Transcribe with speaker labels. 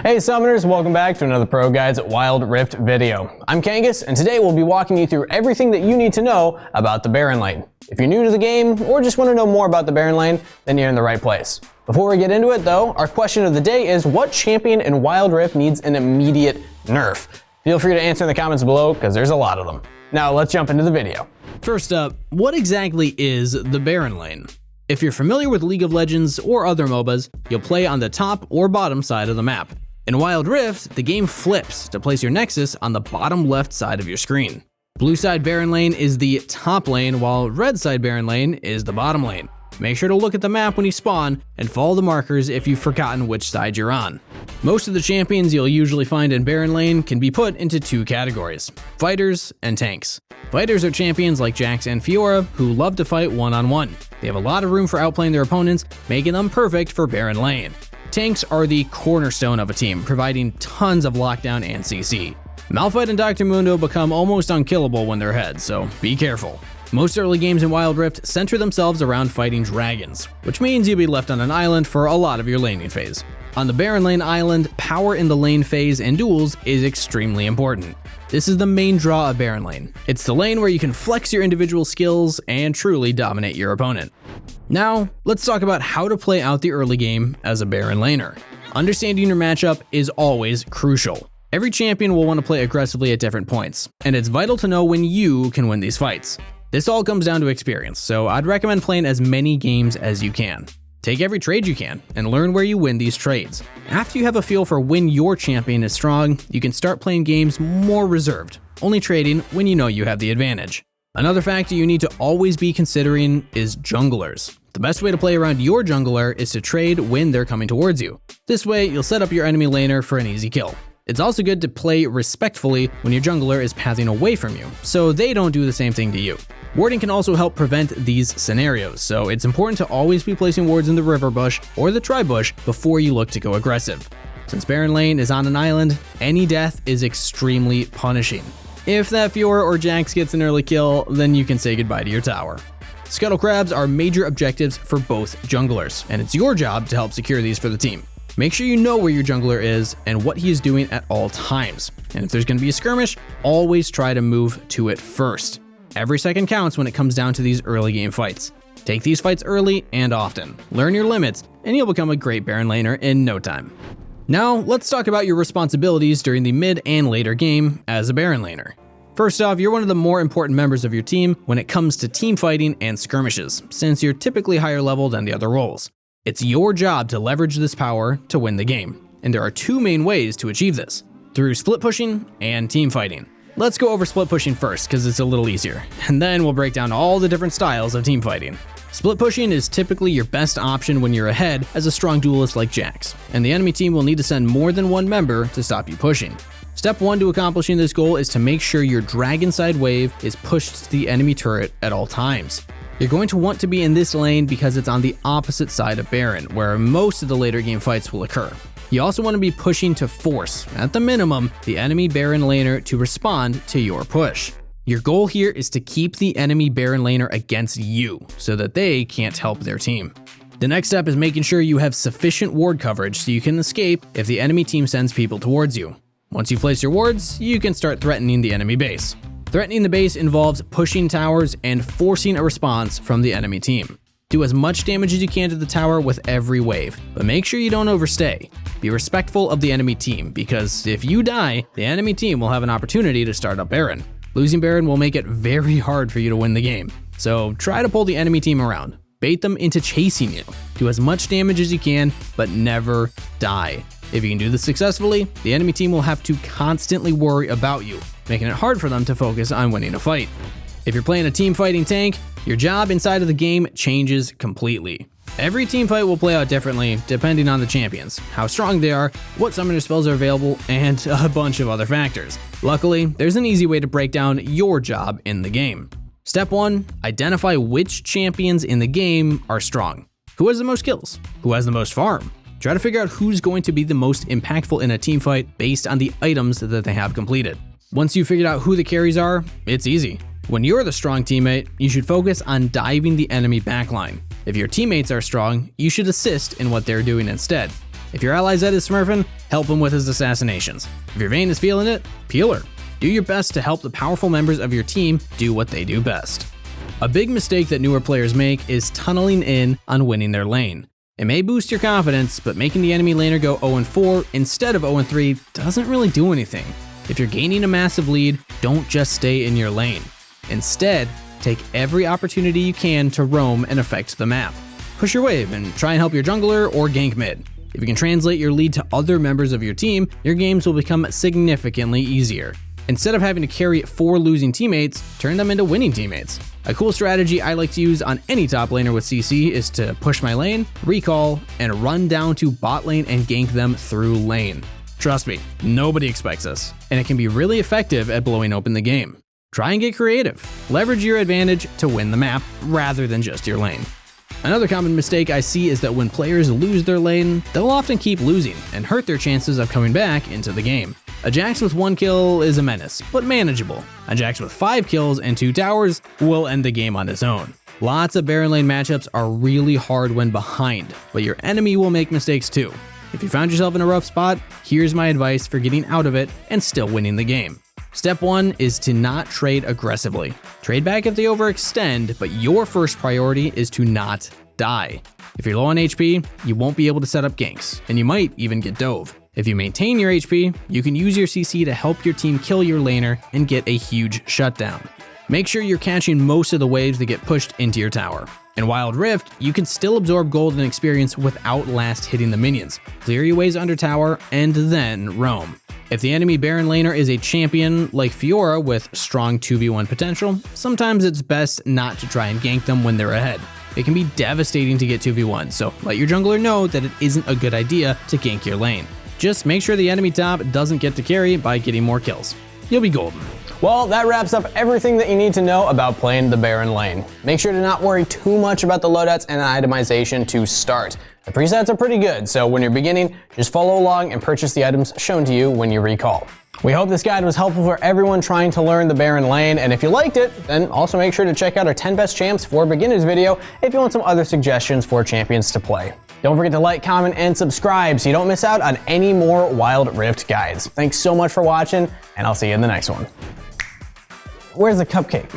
Speaker 1: Hey Summoners, welcome back to another ProGuides Wild Rift video. I'm Kangas, and today we'll be walking you through everything that you need to know about the Baron lane. If you're new to the game, or just want to know more about the Baron lane, then you're in the right place. Before we get into it though, our question of the day is what champion in Wild Rift needs an immediate nerf? Feel free to answer in the comments below, because there's a lot of them. Now let's jump into the video.
Speaker 2: First up, what exactly is the Baron lane? If you're familiar with League of Legends or other MOBAs, you'll play on the top or bottom side of the map. In Wild Rift, the game flips to place your Nexus on the bottom left side of your screen. Blue side Baron lane is the top lane, while red side Baron lane is the bottom lane. Make sure to look at the map when you spawn and follow the markers if you've forgotten which side you're on. Most of the champions you'll usually find in Baron lane can be put into two categories: fighters and tanks. Fighters are champions like Jax and Fiora who love to fight one-on-one. They have a lot of room for outplaying their opponents, making them perfect for Baron lane. Tanks are the cornerstone of a team, providing tons of lockdown and CC. Malphite and Dr. Mundo become almost unkillable when they're ahead, so be careful. Most early games in Wild Rift center themselves around fighting dragons, which means you'll be left on an island for a lot of your laning phase. On the Baron lane island, power in the lane phase and duels is extremely important. This is the main draw of Baron lane. It's the lane where you can flex your individual skills and truly dominate your opponent. Now, let's talk about how to play out the early game as a Baron laner. Understanding your matchup is always crucial. Every champion will want to play aggressively at different points, and it's vital to know when you can win these fights. This all comes down to experience, so I'd recommend playing as many games as you can. Take every trade you can, and learn where you win these trades. After you have a feel for when your champion is strong, you can start playing games more reserved, only trading when you know you have the advantage. Another factor you need to always be considering is junglers. The best way to play around your jungler is to trade when they're coming towards you. This way, you'll set up your enemy laner for an easy kill. It's also good to play respectfully when your jungler is pathing away from you, so they don't do the same thing to you. Warding can also help prevent these scenarios, so it's important to always be placing wards in the river bush or the tri-bush before you look to go aggressive. Since Baron lane is on an island, any death is extremely punishing. If that Fiora or Jax gets an early kill, then you can say goodbye to your tower. Scuttle crabs are major objectives for both junglers, and it's your job to help secure these for the team. Make sure you know where your jungler is and what he is doing at all times. And if there's going to be a skirmish, always try to move to it first. Every second counts when it comes down to these early game fights. Take these fights early and often. Learn your limits, and you'll become a great Baron laner in no time. Now, let's talk about your responsibilities during the mid and later game as a Baron laner. First off, you're one of the more important members of your team when it comes to team fighting and skirmishes, since you're typically higher level than the other roles. It's your job to leverage this power to win the game, and there are two main ways to achieve this: through split pushing and team fighting. Let's go over split pushing first because it's a little easier, and then we'll break down all the different styles of team fighting. Split pushing is typically your best option when you're ahead as a strong duelist like Jax, and the enemy team will need to send more than one member to stop you pushing. Step 1 to accomplishing this goal is to make sure your dragon side wave is pushed to the enemy turret at all times. You're going to want to be in this lane because it's on the opposite side of Baron, where most of the later game fights will occur. You also want to be pushing to force, at the minimum, the enemy Baron laner to respond to your push. Your goal here is to keep the enemy Baron laner against you, so that they can't help their team. The next step is making sure you have sufficient ward coverage so you can escape if the enemy team sends people towards you. Once you place your wards, you can start threatening the enemy base. Threatening the base involves pushing towers and forcing a response from the enemy team. Do as much damage as you can to the tower with every wave, but make sure you don't overstay. Be respectful of the enemy team, because if you die, the enemy team will have an opportunity to start up Baron. Losing Baron will make it very hard for you to win the game, so try to pull the enemy team around. Bait them into chasing you. Do as much damage as you can, but never die. If you can do this successfully, the enemy team will have to constantly worry about you, making it hard for them to focus on winning a fight. If you're playing a team fighting tank, your job inside of the game changes completely. Every team fight will play out differently depending on the champions, how strong they are, what summoner spells are available, and a bunch of other factors. Luckily, there's an easy way to break down your job in the game. Step 1, identify which champions in the game are strong. Who has the most kills? Who has the most farm? Try to figure out who's going to be the most impactful in a team fight based on the items that they have completed. Once you've figured out who the carries are, it's easy. When you're the strong teammate, you should focus on diving the enemy backline. If your teammates are strong, you should assist in what they're doing instead. If your ally Zed is smurfing, help him with his assassinations. If your Vayne is feeling it, peel her. Do your best to help the powerful members of your team do what they do best. A big mistake that newer players make is tunneling in on winning their lane. It may boost your confidence, but making the enemy laner go 0-4 instead of 0-3 doesn't really do anything. If you're gaining a massive lead, don't just stay in your lane. Instead, take every opportunity you can to roam and affect the map. Push your wave and try and help your jungler or gank mid. If you can translate your lead to other members of your team, your games will become significantly easier. Instead of having to carry 4 losing teammates, turn them into winning teammates. A cool strategy I like to use on any top laner with CC is to push my lane, recall, and run down to bot lane and gank them through lane. Trust me, nobody expects this, and it can be really effective at blowing open the game. Try and get creative. Leverage your advantage to win the map rather than just your lane. Another common mistake I see is that when players lose their lane, they'll often keep losing and hurt their chances of coming back into the game. A Jax with 1 kill is a menace, but manageable. A Jax with 5 kills and 2 towers will end the game on its own. Lots of Baron lane matchups are really hard when behind, but your enemy will make mistakes too. If you found yourself in a rough spot, here's my advice for getting out of it and still winning the game. Step 1 is to not trade aggressively. Trade back if they overextend, but your first priority is to not die. If you're low on HP, you won't be able to set up ganks, and you might even get dove. If you maintain your HP, you can use your CC to help your team kill your laner and get a huge shutdown. Make sure you're catching most of the waves that get pushed into your tower. In Wild Rift, you can still absorb gold and experience without last hitting the minions. Clear your ways under tower, and then roam. If the enemy Baron laner is a champion like Fiora with strong 2v1 potential, sometimes it's best not to try and gank them when they're ahead. It can be devastating to get 2v1, so let your jungler know that it isn't a good idea to gank your lane. Just make sure the enemy top doesn't get to carry by getting more kills. You'll be golden.
Speaker 1: Well, that wraps up everything that you need to know about playing the Baron lane. Make sure to not worry too much about the loadouts and itemization to start. The presets are pretty good, so when you're beginning, just follow along and purchase the items shown to you when you recall. We hope this guide was helpful for everyone trying to learn the Baron lane, and if you liked it, then also make sure to check out our 10 best champs for beginners video if you want some other suggestions for champions to play. Don't forget to like, comment, and subscribe so you don't miss out on any more Wild Rift guides. Thanks so much for watching, and I'll see you in the next one. Where's the cupcake?